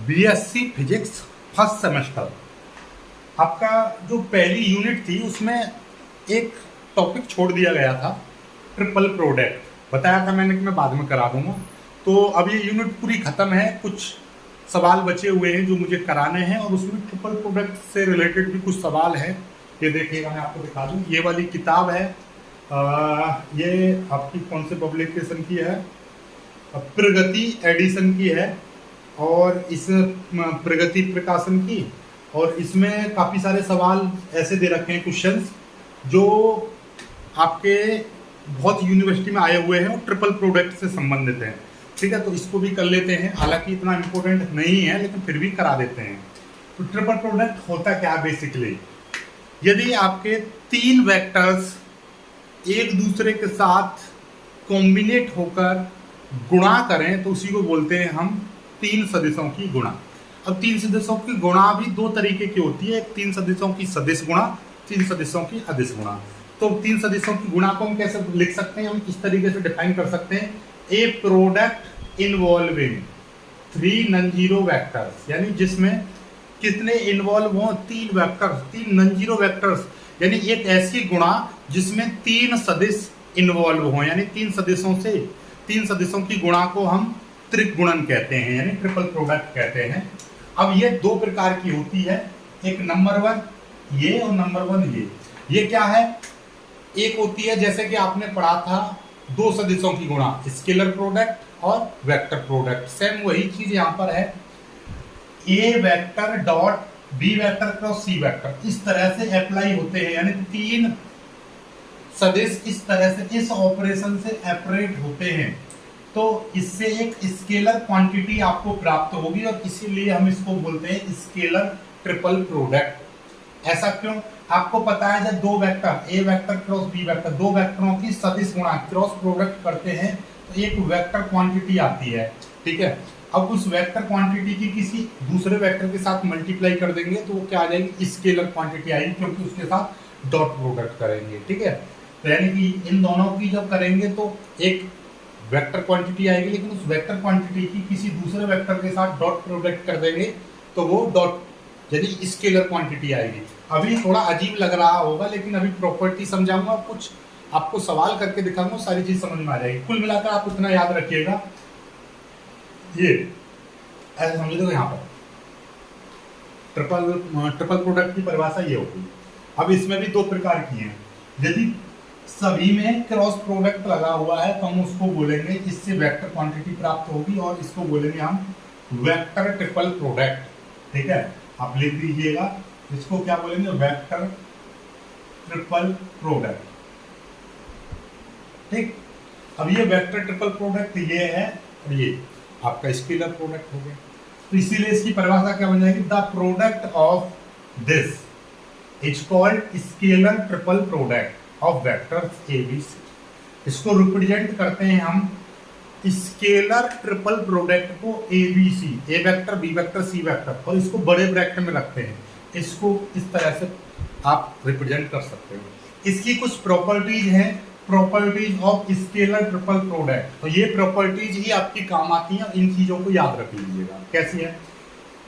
BSc physics first semester. आपका जो पहली यूनिट थी उसमें एक टॉपिक छोड़ दिया गया था, ट्रिपल प्रोडक्ट। बताया था मैंने कि मैं बाद में करा दूंगा। तो अब ये यूनिट पूरी ख़त्म है, कुछ सवाल बचे हुए हैं जो मुझे कराने हैं और उसमें ट्रिपल प्रोडक्ट से रिलेटेड भी कुछ सवाल हैं। ये देखिएगा, मैं आपको दिखा दूँ। ये वाली किताब है, ये आपकी कौन से पब्लिकेशन की है? प्रगति एडिशन की है और इस प्रगति प्रकाशन की। और इसमें काफ़ी सारे सवाल ऐसे दे रखे हैं, क्वेश्चंस जो आपके बहुत यूनिवर्सिटी में आए हुए हैं और ट्रिपल प्रोडक्ट से संबंधित हैं। ठीक है, तो इसको भी कर लेते हैं। हालांकि इतना इम्पोर्टेंट नहीं है लेकिन फिर भी करा देते हैं। तो ट्रिपल प्रोडक्ट होता क्या है बेसिकली? यदि आपके तीन वेक्टर्स एक दूसरे के साथ कॉम्बिनेट होकर गुणा करें तो उसी को बोलते हैं हम तीन सदिशों की गुणा। अब तीन सदिशों की गुणा भी दो तरीके की होती है, एक तीन सदिशों की सदिश गुणा, तीन सदिशों की अदिश गुणा। तो तीन सदिशों की गुणा को हम कैसे लिख सकते हैं? हम इस तरीके से डिफाइन कर सकते हैं, a product involving three non zero vectors, यानी जिसमें कितने इन्वॉल्व हों? तीन वेक्टर्स, तीन नॉन जीरो वेक्टर्स, यानी एक ऐसी गुणा जिसमें तीन सदिश इन्वॉल्व हों, यानी तीन सदिशों की गुणा को हम त्रिगुणन कहते हैं, यानी ट्रिपल प्रोडक्ट कहते हैं। अब ये दो प्रकार की होती है, एक नंबर वन ये और नंबर वन ये क्या है? एक होती है जैसे कि आपने पढ़ा था दो सदिशों की गुणा, स्केलर प्रोडक्ट और वेक्टर प्रोडक्ट। सेम वही चीज यहाँ पर है, A vector dot B vector cross C vector, इस तरह से अप्लाई होते हैं, यानी तीन सदिश इस तरह से इस ऑपरेशन से ऑपरेट होते हैं। तो इससे एक स्केलर क्वांटिटी आपको प्राप्त होगी और इसीलिए हम इसको बोलते हैं स्केलर ट्रिपल प्रोडक्ट। ऐसा क्यों? आपको पता है जब दो vector A vector cross B vector, दो वेक्टरों की सदिश गुणा क्रॉस प्रोडक्ट करते हैं तो एक वेक्टर क्वांटिटी आती है। ठीक है, अब उस वेक्टर क्वांटिटी की किसी दूसरे वेक्टर के साथ मल्टीप्लाई कर देंगे तो वो क्या आ जाएगी? स्केलर क्वांटिटी आएगी, क्योंकि उसके साथ डॉट प्रोडक्ट करेंगे। ठीक है, तो यानी कि इन दोनों की जब करेंगे तो एक वेक्टर क्वांटिटी आएगी, लेकिन उस वेक्टर क्वांटिटी की किसी दूसरे वेक्टर के साथ डॉट प्रोडक्ट कर देंगे तो वो डॉट यानी स्केलर क्वांटिटी आएगी। अभी थोड़ा अजीब लग रहा होगा लेकिन अभी प्रॉपर्टी समझाऊंगा, कुछ आपको सवाल करके दिखाऊंगा, सारी चीज समझ में आ जाएगी। कुल मिलाकर आप इतना याद रखिएगा, ये ऐसे समझ लो। यहाँ पर ट्रिपल प्रोडक्ट की परिभाषा ये होगी। अब इसमें भी दो प्रकार की है। यदि सभी में क्रॉस प्रोडक्ट लगा हुआ है तो हम उसको बोलेंगे, इससे वेक्टर क्वांटिटी प्राप्त होगी और इसको बोलेंगे हम वेक्टर ट्रिपल प्रोडक्ट। ठीक है, आप लिख दीजिएगा, इसको क्या बोलेंगे? Vector triple product. ठीक, अब ये वेक्टर ट्रिपल प्रोडक्ट ये है और ये आपका स्केलर प्रोडक्ट हो गया। तो इसीलिए इसकी परिभाषा क्या बन जाएगी? The product of this is called scalar triple product of vectors A B C. इसको रिप्रेजेंट करते हैं हम स्केलर ट्रिपल प्रोडक्ट को A B C, A vector B vector C vector, और इसको बड़े ब्रैकेट में रखते हैं। इसको इस तरह से आप रिप्रेजेंट कर सकते हो। इसकी कुछ प्रॉपर्टीज हैं, properties of scalar triple product. तो ये प्रॉपर्टीज ही आपकी काम आती हैं, इन चीजों को याद रख लीजिएगा। कैसी है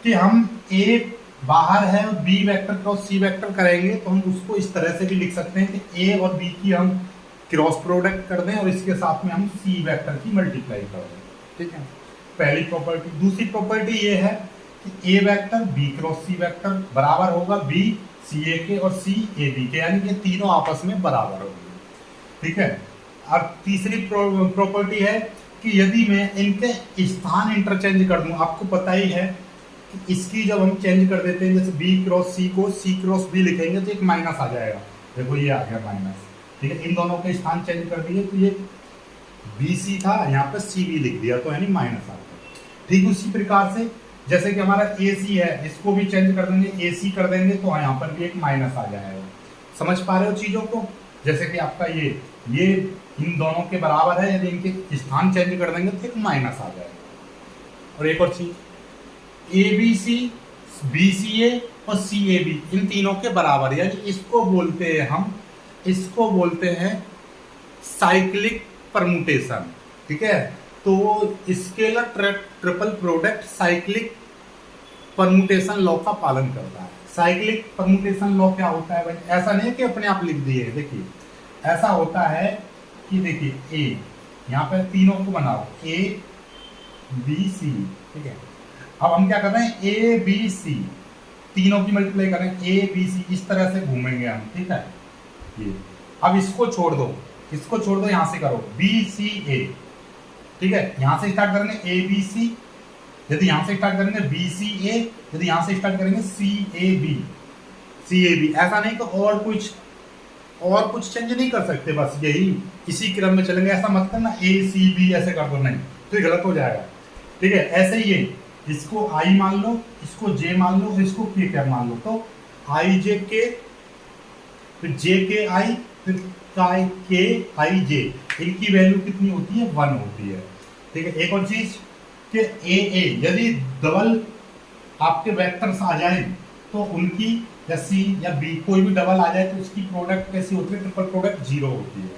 कि हम ए बाहर है और B vector cross C vector करेंगे तो हम उसको इस तरह से भी लिख सकते हैं कि ए और बी की हम क्रॉस प्रोडक्ट कर दें और इसके साथ में हम सी वेक्टर की मल्टीप्लाई कर दें। ठीक है, पहली प्रॉपर्टी। दूसरी प्रॉपर्टी ये है कि A vector B cross C vector बराबर होगा बी सी ए के और सी ए बी के, यानी कि तीनों आपस में बराबर होंगे। ठीक है, अब तीसरी प्रॉपर्टी है कि यदि मैं इनके स्थान इंटरचेंज कर दूं, आपको पता ही है कि इसकी जब हम चेंज कर देते हैं, जैसे बी क्रॉस सी को सी क्रॉस बी लिखेंगे तो एक माइनस आ जाएगा। देखो ये आ गया माइनस। ठीक है, इन दोनों के स्थान चेंज कर दिए तो ये बी सी था, यहाँ पे सी बी लिख दिया तो यानी माइनस आ गया। ठीक उसी प्रकार से जैसे कि हमारा ए सी है, इसको भी चेंज कर देंगे, ए सी कर देंगे तो यहाँ पर भी एक माइनस आ जाएगा। समझ पा रहे हो चीज़ों को? जैसे कि आपका ये इन दोनों के बराबर है, यदि इनके स्थान चेंज कर देंगे तो एक माइनस आ जाएगा। और एक और चीज, ए बी सी बी सी ए और सी ए बी इन तीनों के बराबर, यानी इसको बोलते हैं साइक्लिक परमुटेशन। ठीक है, तो scalar triple product cyclic permutation law का पालन करता है। साइक्लिक परमुटेशन लॉ क्या होता है भाई? ऐसा नहीं है कि अपने आप लिख दिए, देखिए ऐसा होता है कि देखिए ए, यहाँ पे तीनों को बनाओ ए बी सी, ठीक है। अब हम क्या कर रहे हैं, ए बी सी तीनों की मल्टीप्लाई कर रहे हैं, ए बी सी इस तरह से घूमेंगे हम, ठीक है। ये अब इसको छोड़ दो, इसको छोड़ दो, यहां से करो बी सी ए, ठीक है। यहां से स्टार्ट करेंगे ए बी सी, यदि यहां से स्टार्ट करेंगे बी सी ए, यदि यहां से स्टार्ट करेंगे सी A B, C A B. ऐसा नहीं कि और कुछ चेंज नहीं कर सकते, बस यही इसी क्रम में चलेंगे। ऐसा मत करना ए सी बी ऐसे कर दो, नहीं तो ये गलत हो जाएगा, ठीक है। ऐसे ही ये इसको आई मान लो, इसको जे मान लो, इसको के कैप मान लो, तो आई जे के, फिर जे के आई, फिर के आई जे, इनकी वैल्यू कितनी होती है, 1 होती है, ठीक है। एक और चीज कि ए यदि डबल आपके वेक्टर्स आ जाए तो उनकी, या सी या बी कोई भी डबल आ जाए तो उसकी प्रोडक्ट कैसी होती है, ट्रिपल प्रोडक्ट 0 होती है।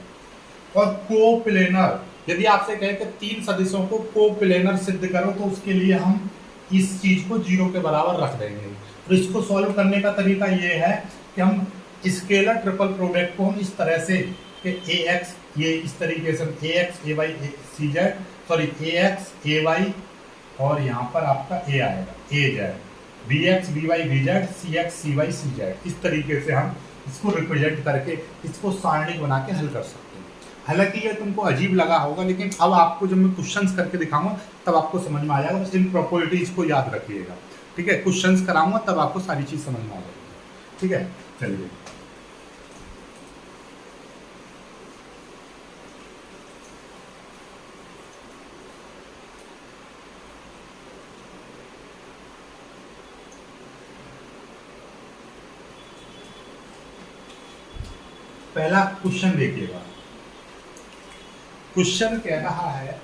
और कोप्लेनर, यदि आपसे कहे कि 3 सदिशों को कोप्लेनर सिद्ध करो तो उसके लिए हम इस चीज को 0 के बराबर रख देंगे। तो इसको सॉल्व करने का तरीका ये है कि हम स्केलर ट्रिपल प्रोडक्ट को हम इस तरह से कि ए एक्स, ये इस तरीके से A X A Y C Z, sorry A X A Y और यहाँ पर आपका ए आएगा A Z, B X B Y B Z, C X C Y C Z, इस तरीके से हम इसको रिप्रेजेंट करके इसको सारणिक बना के हल कर सकते हैं। हालांकि ये तुमको अजीब लगा होगा, लेकिन अब आपको जब मैं क्वेश्चंस करके दिखाऊंगा तब आपको समझ में आ जाएगा। बस इन प्रॉपर्टीज को याद रखिएगा, ठीक है। क्वेश्चंस कराऊंगा तब आपको सारी चीज समझ में आ जाएगी, ठीक है। चलिए पहला क्वेश्चन देखिएगा। क्वेश्चन कह रहा है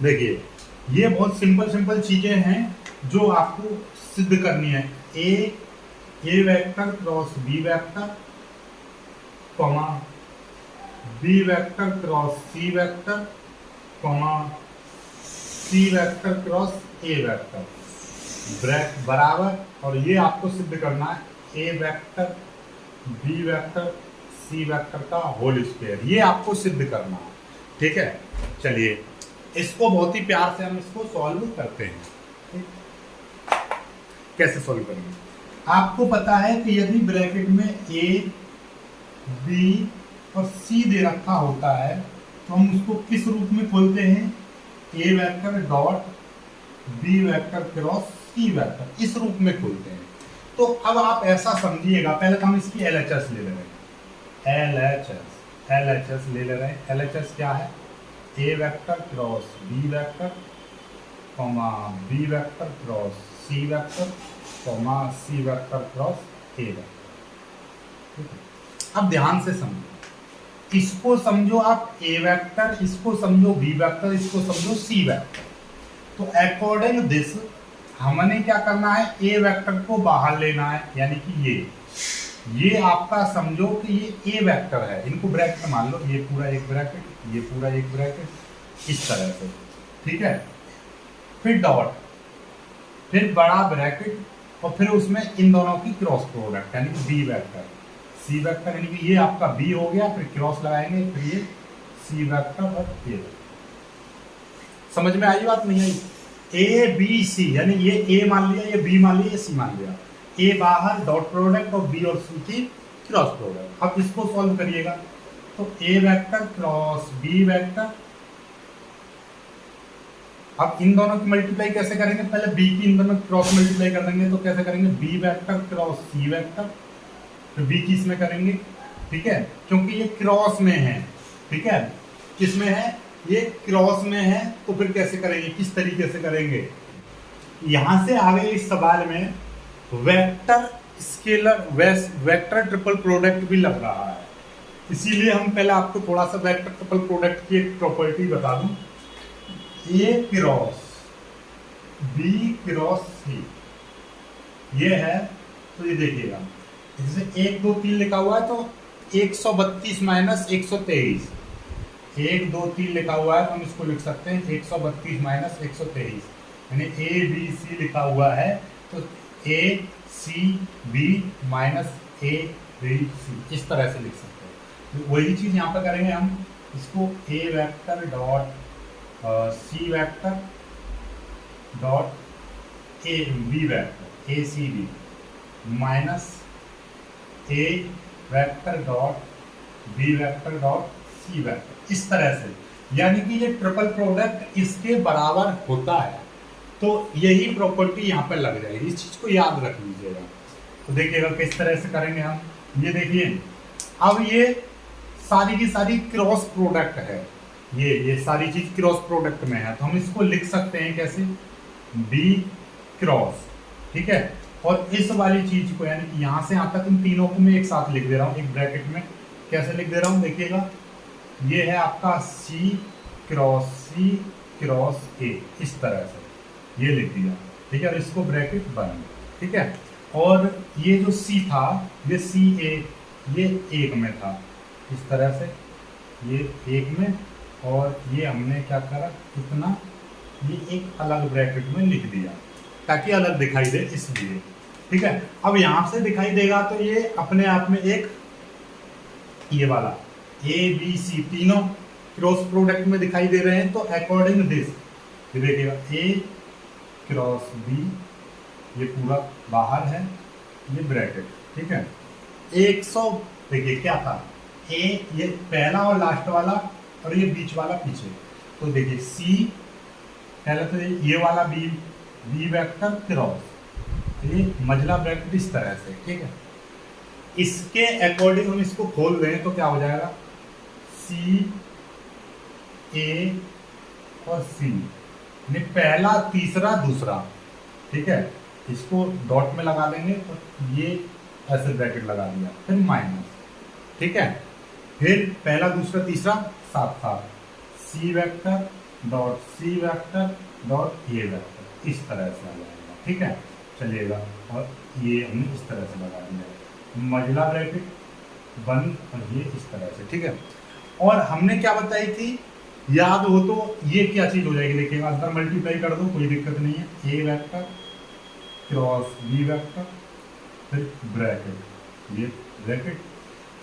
देखिए ये बहुत सिंपल चीजें हैं जो आपको सिद्ध करनी है। A vector cross B vector, comma B vector cross C vector, comma C vector cross A vector, bracket बराबर, और ये आपको सिद्ध करना है A vector B vector C vector का होल स्क्वायर, ये आपको सिद्ध करना है, ठीक है। चलिए इसको बहुत ही प्यार से हम इसको सॉल्व करते हैं। कैसे सॉल्व करेंगे, आपको पता है कि यदि ब्रैकेट में ए बी और सी दे रखा होता है तो हम उसको किस रूप में खोलते हैं, A vector dot B vector cross C vector, इस रूप में खोलते हैं। तो अब आप ऐसा समझिएगा, पहले तो हम इसकी LHS ले ले रहे हैं, LHS ले ले रहे हैं। LHS क्या है, A vector cross B vector, comma B vector cross C vector, comma C vector cross A vector. अब ध्यान से समझो, इसको समझो आप ए वेक्टर, इसको समझो बी वेक्टर, इसको समझो सी वेक्टर। तो अकॉर्डिंग दिस हमने क्या करना है, ए वेक्टर को बाहर लेना है, यानी कि ये आपका समझो कि ये ए वेक्टर है, इनको ब्रैकेट मान लो, ये पूरा एक ब्रैकेट, ये पूरा एक ब्रैकेट, इस तरह से, ठीक है। फिर डॉट, फिर बड़ा ब्रैकेट, और फिर उसमें इन दोनों की क्रॉस प्रोडक्ट, यानी कि बी वेक्टर सी वेक्टर, यानी कि ये आपका बी हो गया, फिर क्रॉस लगाएंगे, फिर ये सी वेक्टर और ये। समझ में आई बात, नहीं आई? ए बी सी, यानी ये ए मान लिया, ये बी मान लिया, ये सी मान लिया, ए बाहर डॉट प्रोडक्ट और बी और सी की क्रॉस प्रोडक्ट। अब इसको सॉल्व करिएगा, तो A vector cross B vector, अब इन दोनों की मल्टीप्लाई कैसे करेंगे, पहले बी की इन दोनों क्रॉस मल्टीप्लाई कर देंगे, तो कैसे करेंगे, B vector cross C vector, तो बी की इसमें करेंगे, ठीक है, क्योंकि ये क्रॉस में है, ठीक है। किसमें है, ये क्रॉस में है, तो फिर कैसे करेंगे, किस तरीके से करेंगे। यहां से आगे इस सवाल में vector scalar vector triple product भी लग रहा है, इसीलिए हम पहले आपको थोड़ा सा वेक्टर ट्रिपल प्रोडक्ट की एक प्रॉपर्टी बता दूं। ए क्रॉस बी क्रॉस सी, ये है तो ये देखिएगा, जैसे 1 2 3 लिखा हुआ है तो 132 माइनस 123, 1 2 3 लिखा हुआ है तो हम इसको लिख सकते हैं 132 माइनस 123, यानी ए बी सी लिखा हुआ है तो A C B minus A B C, इस तरह से लिख सकते हैं। तो वही चीज़ यहाँ पर करेंगे हम, इसको A vector dot C vector dot A B vector A C B minus A vector dot B vector dot C vector, इस तरह से, यानी कि ये ट्रिपल प्रोडक्ट इसके बराबर होता है। तो यही प्रॉपर्टी यहाँ पर लग जाएगी, इस चीज को याद रख लीजिएगा। तो देखिएगा किस तरह से करेंगे हम, ये देखिए अब ये सारी की सारी क्रॉस प्रोडक्ट है, ये सारी चीज क्रॉस प्रोडक्ट में है, तो हम इसको लिख सकते हैं कैसे, बी क्रॉस, ठीक है। और इस वाली चीज को यानी कि यहाँ से यहाँ तक इन तीनों को मैं एक साथ लिख दे रहा हूँ एक ब्रैकेट में, कैसे लिख दे रहा हूँ देखिएगा, ये है आपका सी क्रॉस ए, इस तरह से ये लिख दिया, ठीक है, और इसको ब्रैकेट बंद, ठीक है। और ये जो सी था ये सी ए, ये एक में था, इस तरह से ये एक में, और ये हमने क्या करा इतना, ये एक अलग ब्रैकेट में लिख दिया ताकि अलग दिखाई दे इसलिए, ठीक है। अब यहाँ से दिखाई देगा तो ये अपने आप में एक ये वाला ए बी सी तीनों क्रॉस प्रोडक्ट में दिखाई दे रहे हैं, तो अकॉर्डिंग दिस ये देखिएगा ए क्रॉस बी, ये पूरा बाहर है, ये ब्रैकेट, ठीक है। 100 देखिए क्या था, ए ये पहला और लास्ट वाला और ये बीच वाला पीछे, तो देखिए सी पहले तो ये वाला बी वेक्टर क्रॉस, ये मझला ब्रैकेट इस तरह से, ठीक है। इसके अकॉर्डिंग हम इसको खोल दें तो क्या हो जाएगा, सी ए और सी, पहला तीसरा दूसरा, ठीक है। इसको डॉट में लगा देंगे तो ये ऐसे ब्रैकेट लगा दिया, फिर माइनस, ठीक है, फिर पहला दूसरा तीसरा साथ साथ सी वेक्टर डॉट ए वेक्टर, इस तरह से आ जाएगा, ठीक है, चलिएगा। और ये हमने इस तरह से लगा दिया, मझला ब्रैकेट बंद, और ये इस तरह से, ठीक है। और हमने क्या बताई थी, याद हो तो ये क्या चीज हो जाएगी देखिएगा, अंदर मल्टीप्लाई कर दो कोई दिक्कत नहीं है, A vector cross B vector फिर ब्रैकेट, ये ब्रैकेट,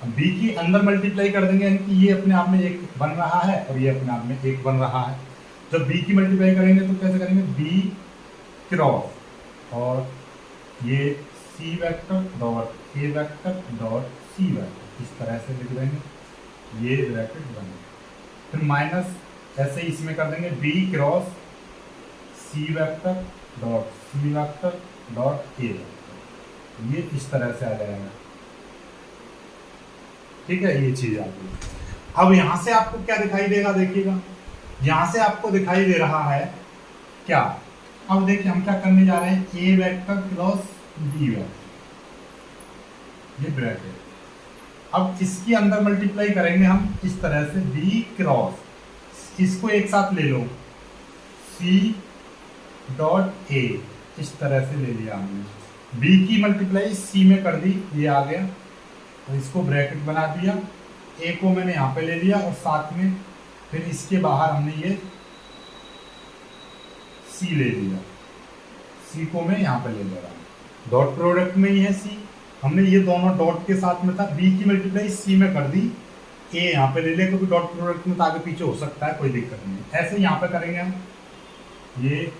बी की अंदर मल्टीप्लाई कर देंगे यानी कि ये अपने आप में एक बन रहा है और ये अपने आप में एक बन रहा है। जब बी की मल्टीप्लाई करेंगे तो कैसे करेंगे, बी क्रॉस और ये C vector dot A vector dot C vector, इस तरह से लिख देंगे, ये ब्रैकेट बनेगा, फिर माइनस ऐसे ही इसमें कर देंगे B cross C vector dot C vector dot A vector, ये इस तरह से आ जाएगा, ठीक है, ये चीज आ गई। अब यहां से आपको क्या दिखाई देगा देखिएगा, यहां से आपको दिखाई दे रहा है क्या, अब देखिए हम क्या करने जा रहे हैं, A vector cross B vector, ये ब्रैकेट, अब इसके अंदर मल्टीप्लाई करेंगे हम इस तरह से बी क्रॉस, इसको एक साथ ले लो सी डॉट ए, इस तरह से ले लिया हमने, बी की मल्टीप्लाई सी में कर दी, ये आ गया, और इसको ब्रैकेट बना दिया, ए को मैंने यहाँ पे ले लिया और साथ में फिर इसके बाहर हमने ये सी ले लिया, सी को मैं यहाँ पे ले ले रहा हूँ, डॉट प्रोडक्ट में ही है सी, हमने ये दोनों डॉट के साथ में था, बी की मल्टीप्लाई सी में कर दी, ए यहाँ पे ले ले क्योंकि डॉट प्रोडक्ट में तो आगे पीछे हो सकता है, कोई दिक्कत नहीं, ऐसे यहाँ पे करेंगे हम, ये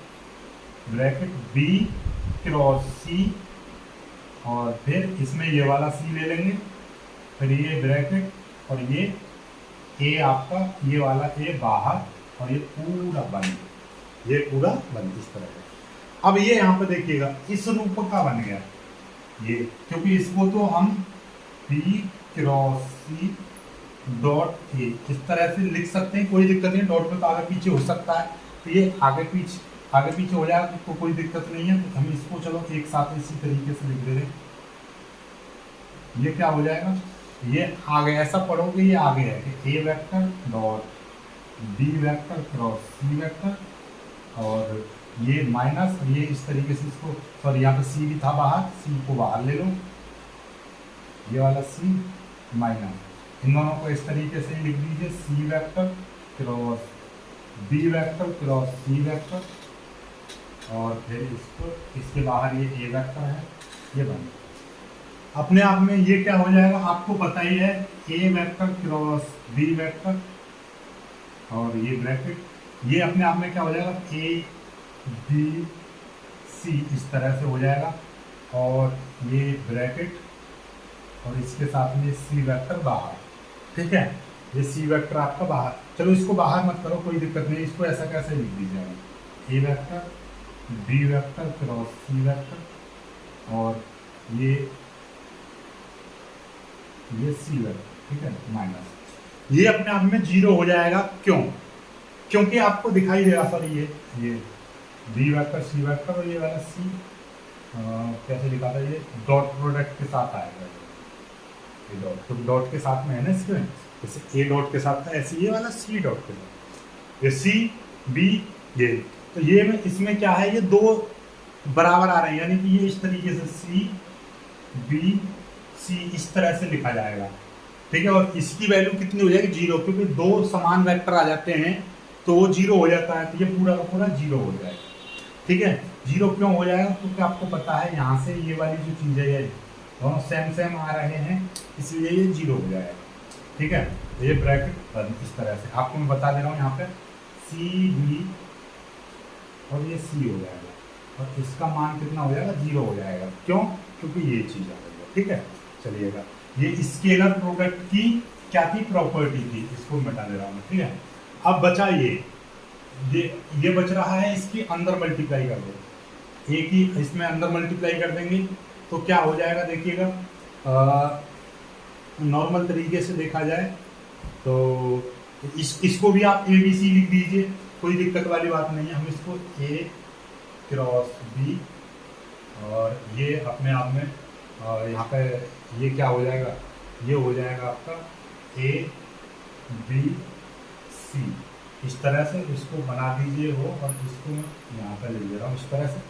ब्रैकेट बी क्रॉस सी और फिर इसमें ये वाला सी ले लेंगे, फिर ये ब्रैकेट और ये ए आपका ये वाला ए बाहर और ये पूरा बंद, ये पूरा बंद इस तरह से। अब ये यहाँ पे देखिएगा इस रूप का बन गया ये, क्योंकि इसको तो हम B cross C dot A इस तरह से लिख सकते हैं, कोई दिक्कत नहीं, डॉट में तो आगे पीछे हो सकता है, तो ये आगे पीछे हो जाएगा तो कोई दिक्कत नहीं है, तो हम इसको चलो एक साथ इसी तरीके से लिख दे रहे हैं, ये क्या हो जाएगा, ये आगे ऐसा पढ़ोगे ये आगे है कि A vector dot B vector cross C vector और ये माइनस, ये इस तरीके से इसको, सॉरी यहाँ पे सी भी था बाहर, सी को बाहर ले लो, ये वाला सी माइनस, इन दोनों को इस तरीके से लिख दीजिए, C vector cross B vector cross C vector, और फिर इसको, इसके बाहर ये ए वेक्टर है, ये बन अपने आप में ये क्या हो जाएगा आपको पता ही है, A vector cross B vector, और ये ब्रैकेट, ये अपने आप में क्या हो जाएगा, ए बी सी इस तरह से हो जाएगा, और ये ब्रैकेट, और इसके साथ में सी वेक्टर बाहर, ठीक है, ये सी वेक्टर आपका बाहर। चलो इसको बाहर मत करो, कोई दिक्कत नहीं, इसको ऐसा कैसे लिख दीजिएगा, ए vector B vector cross C vector, और ये सी वेक्टर, ठीक है, माइनस, ये अपने आप में जीरो हो जाएगा। क्यों? क्योंकि आपको दिखाई दे रहा, सॉरी ये बी वेक्टर सी वेक्टर, और ये वाला सी कैसे लिखा था, ये डॉट प्रोडक्ट के साथ आएगा, ये डॉट, तो डॉट के साथ में है ना इसमें, जैसे ए डॉट के साथ था ऐसे ये वाला सी डॉट के साथ, ये सी बी ये, तो ये में इसमें क्या है, ये दो बराबर आ रहे हैं, यानी कि ये इस तरीके से सी बी सी इस तरह से लिखा जाएगा, ठीक है, और इसकी वैल्यू कितनी हो जाएगी, जीरो, क्योंकि दो समान वेक्टर आ जाते हैं तो वो जीरो हो जाता है, तो ये पूरा का पूरा जीरो हो जाएगा, ठीक है। जीरो क्यों हो जाएगा, क्योंकि आपको पता है यहाँ से ये वाली जो चीज़ है, ये दोनों सेम सेम आ रहे हैं, इसलिए ये जीरो हो जाएगा, ठीक है। ये ब्रैकेट इस तरह से आपको मैं बता दे रहा हूँ, यहाँ पे सी बी और ये सी हो जाएगा, और इसका मान कितना हो जाएगा, जीरो हो जाएगा। क्यों? क्योंकि ये चीज़ आ रही है, ठीक है। चलिएगा, ये स्केलर प्रोडक्ट की क्या थी, प्रॉपर्टी थी, इसको मिटा दे रहा हूँ, ठीक है। अब बचा ये बच रहा है, इसकी अंदर मल्टीप्लाई कर दो, एक ही इसमें अंदर मल्टीप्लाई कर देंगे तो क्या हो जाएगा, देखिएगा, नॉर्मल तरीके से देखा जाए तो इसको भी आप ए बी सी लिख दीजिए, कोई दिक्कत वाली बात नहीं है। हम इसको ए क्रॉस बी, और ये अपने आप में यहाँ पे ये क्या हो जाएगा, ये हो जाएगा आपका ए बी सी, इस तरह से इसको बना दीजिए हो, और इसको मैं यहाँ पे लिख दे रहा हूँ इस तरह से,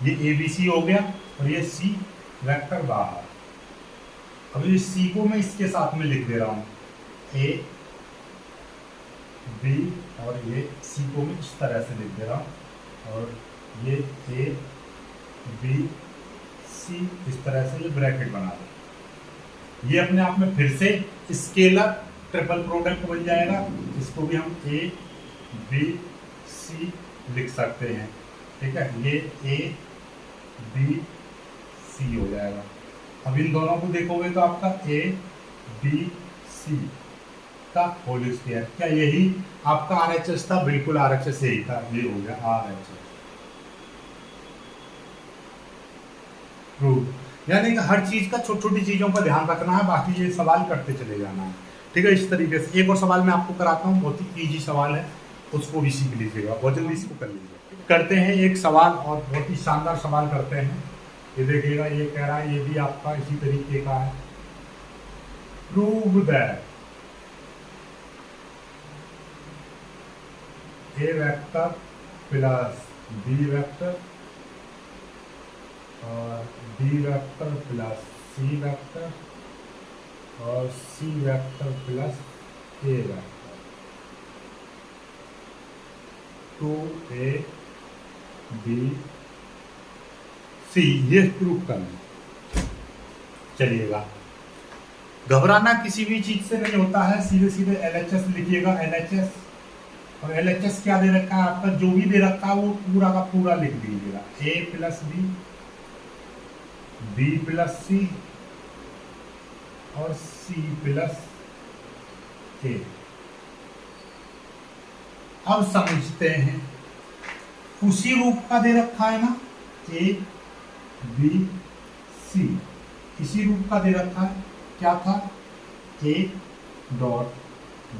ये ए बी सी हो गया, और ये सी वेक्टर बाहर। अब ये सी को मैं इसके साथ में लिख दे रहा हूँ, ए बी, और ये सी को मैं इस तरह से लिख दे रहा हूँ, और ये ए बी सी इस तरह से ये ब्रैकेट बना दो। ये अपने आप में फिर से स्केलर ट्रिपल प्रोडक्ट बन जाएगा, इसको भी हम ए बी सी लिख सकते हैं, ठीक है। ये ए बी सी हो जाएगा। अब इन दोनों को देखोगे तो आपका ए बी सी का होल स्क्वायर, क्या यही आपका आर एच एस था? बिल्कुल आर एच एस यही था, ये हो गया आर एच एस प्रूव। यानी कि हर चीज का छोटी छोटी चीजों पर ध्यान रखना है, बाकी ये सवाल करते चले जाना है, ठीक है। इस तरीके से एक और सवाल मैं आपको कराता हूँ, बहुत ही इजी सवाल है, उसको भी सीख लीजिएगा, बहुत जल्दी इसको कर लीजिएगा। करते हैं एक सवाल, और बहुत ही शानदार सवाल करते हैं। ये देखिएगा, ये कह रहा है, ये भी आपका इसी तरीके का है, prove that A vector plus B vector और B vector plus C vector और C vector plus A vector, 2a b c, ये प्रूव करना। चलिएगा, घबराना किसी भी चीज से नहीं होता है, सीधे सीधे LHS लिखिएगा, LHS, और LHS क्या दे रखा है आपका, जो भी दे रखा है वो पूरा का पूरा लिख दीजिएगा, a plus B, B plus C और सी प्लस ए। अब समझते हैं, उसी रूप का दे रखा है ना, ए बी सी, इसी रूप का दे रखा है, क्या था, A dot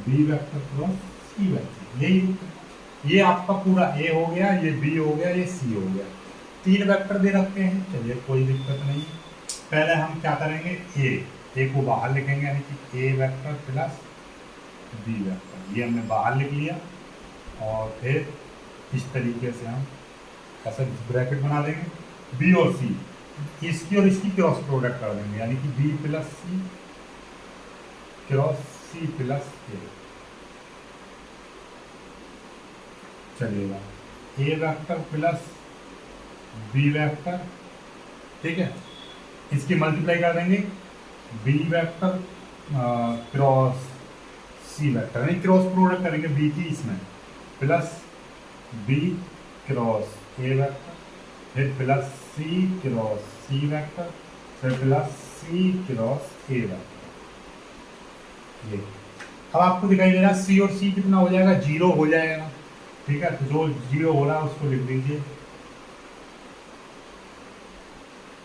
B vector cross C vector, यही रूप है। ये आपका पूरा ए हो गया, ये बी हो गया, ये सी हो गया, तीन वेक्टर दे रखे हैं। चलिए कोई दिक्कत नहीं, पहले हम क्या करेंगे, ए को बाहर लिखेंगे, यानी कि A vector plus B vector, ये हमने बाहर लिख लिया, और फिर इस तरीके से हम ऐसा ब्रैकेट बना देंगे, बी और सी, इसकी और इसकी क्रॉस प्रोडक्ट कर देंगे, यानी कि B plus C cross C plus A चलेगा, A vector plus B vector, ठीक है, इसकी मल्टीप्लाई कर देंगे, B vector cross C vector, यानी क्रॉस प्रोडक्ट करेंगे बी की इसमें, plus B cross A vector, फिर plus C cross C vector, फिर plus C cross A vector. ये अब आपको दिखाई दे रहा है सी और सी कितना हो जाएगा, 0 हो जाएगा ना, ठीक है, तो जो 0 हो रहा है उसको लिख दीजिए,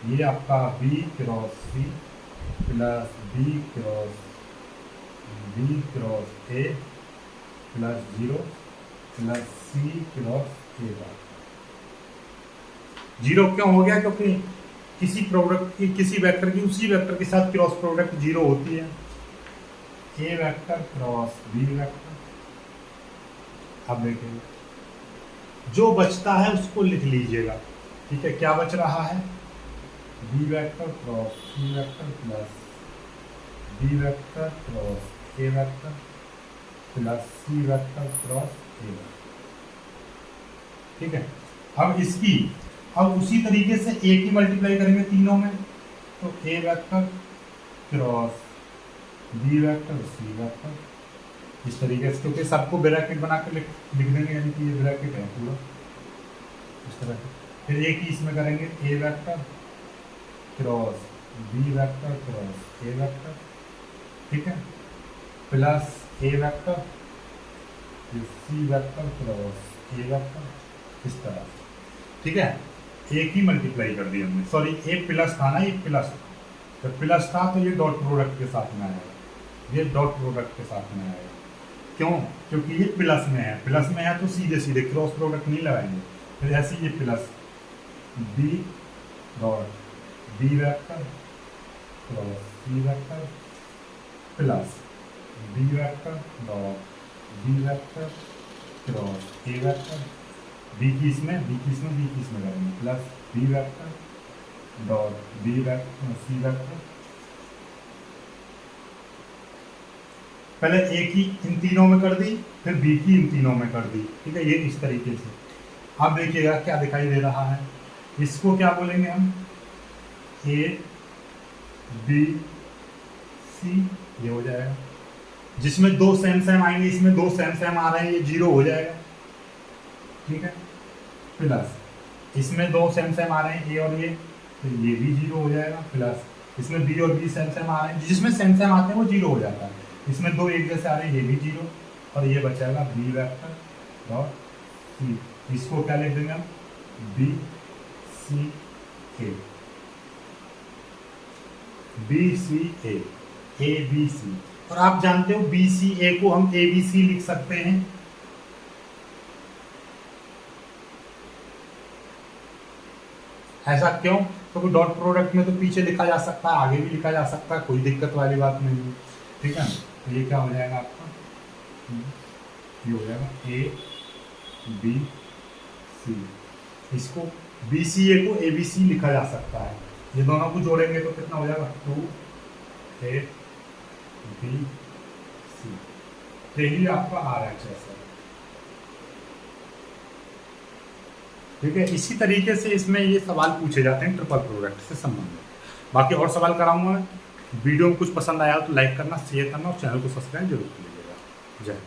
ये आपका B cross C plus B cross A plus 0 plus C cross A bar. 0 क्यों हो गया, क्योंकि किसी प्रोडक्ट की किसी वेक्टर की उसी वेक्टर के साथ क्रॉस प्रोडक्ट 0 होती है, A vector cross B vector. अब देखिए जो बचता है उसको लिख लीजिएगा, ठीक है, क्या बच रहा है, B vector cross C vector plus B vector cross A vector plus C vector cross A vector, ठीक है। अब उसी तरीके से ए की मल्टीप्लाई करेंगे तीनों में, तो A vector cross B vector C vector, इस तरीके से, क्योंकि सबको ब्रैकेट बना के लिख देंगे, यानी कि ये ब्रैकेट है पूरा इस तरह से। फिर एक ही इसमें करेंगे, A vector cross B vector cross A vector, ठीक है, plus A vector C vector cross A vector, इस तरह, ठीक है। एक ही मल्टीप्लाई कर दी हमने, सॉरी ए प्लस था ना, ये प्लस, तो प्लस था तो ये डॉट प्रोडक्ट के साथ में आएगा, ये डॉट प्रोडक्ट के साथ में आएगा, क्यों, क्योंकि ये प्लस में है, प्लस में है तो सीधे सीधे क्रॉस प्रोडक्ट नहीं लगाएंगे, फिर ऐसे ये plus B dot B vector cross C vector plus B vector dot B vector cross A vector, B की इसमें करेंगे, plus B vector dot B vector C vector, पहले ए की इन तीनों में कर दी, फिर बी की इन तीनों में कर दी, ठीक है, ये इस तरीके से। अब देखिएगा क्या दिखाई दे रहा है, इसको क्या बोलेंगे हम, ए बी सी, ये हो जाएगा, जिसमें दो सेम आएंगे, इसमें दो सेम आ रहे हैं, ये 0 हो जाएगा, ठीक है, प्लस इसमें दो सेम आ रहे हैं, ए और ये, तो ये भी 0 हो जाएगा, प्लस इसमें बी और बी सेम आ रहे हैं, जिसमें सेम आते हैं वो 0 हो जाता है, इसमें दो एक जैसे आ रहे हैं, ये भी 0, और ये बचाएगा बी वेक्टर डॉट सी, इसको क्या लिख देंगे हम, B C A, B C A B C, और आप जानते हो बी सी ए को हम ए बी सी लिख सकते हैं, ऐसा क्यों, क्योंकि डॉट प्रोडक्ट में तो पीछे लिखा जा सकता है, आगे भी लिखा जा सकता है, कोई दिक्कत वाली बात नहीं है, ठीक है। तो ये क्या हो जाएगा आपका, ये हो जाएगा ए बी सी, इसको बी सी ए को ए बी सी लिखा जा सकता है, ये दोनों को जोड़ेंगे तो कितना हो जाएगा, 2 ए बी सी, यही आपका आर एच एस है, ठीक है। इसी तरीके से इसमें ये सवाल पूछे जाते हैं ट्रिपल प्रोडक्ट से संबंधित। बाकी और सवाल कराऊंगा मैं। वीडियो में कुछ पसंद आया तो लाइक करना, शेयर करना और चैनल को सब्सक्राइब जरूर कीजिएगा। जय हिंद।